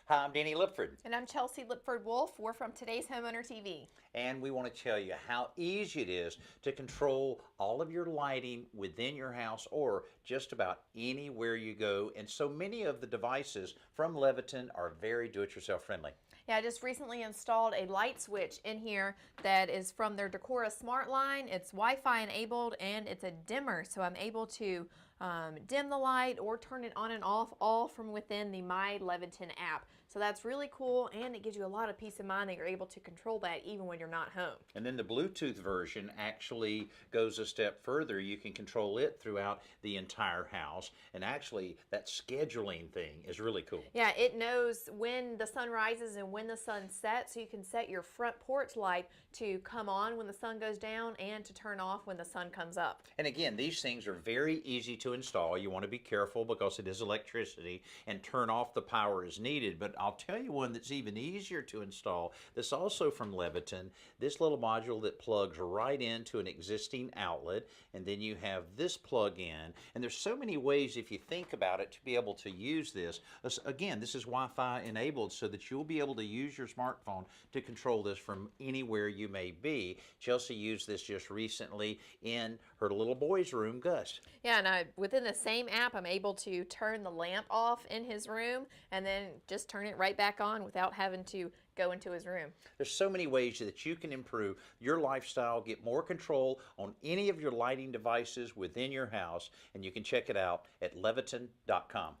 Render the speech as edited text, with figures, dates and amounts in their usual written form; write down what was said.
Hi, I'm Danny Lipford. And I'm Chelsea Lipford Wolf. We're from Today's Homeowner TV. And we want to tell you how easy it is to control all of your lighting within your house or just about anywhere you go. And so many of the devices from Leviton are very do-it-yourself friendly. Yeah, I just recently installed a light switch in here that is from their Decora Smart line. It's Wi-Fi enabled and it's a dimmer, so I'm able to dim the light or turn it on and off all from within the My Leviton app. So that's really cool, and it gives you a lot of peace of mind that you're able to control that even when you're not home. And then the Bluetooth version actually goes a step further. You can control it throughout the entire house. And actually, that scheduling thing is really cool. Yeah, it knows when the sun rises and when the sun sets, so you can set your front porch light to come on when the sun goes down and to turn off when the sun comes up. And again, these things are very easy to install. You want to be careful because it is electricity, and turn off the power as needed. But I'll tell you one that's even easier to install. This also from Leviton. This little module that plugs right into an existing outlet, and then you have this plug in. And there's so many ways, if you think about it, to be able to use this. Again, this is Wi-Fi enabled so that you'll be able to use your smartphone to control this from anywhere you may be. Chelsea used this just recently in her little boy's room, Gus. Yeah, and within the same app, I'm able to turn the lamp off in his room and then just turn it right back on without having to go into his room. There's so many ways that you can improve your lifestyle, get more control on any of your lighting devices within your house, and you can check it out at Leviton.com.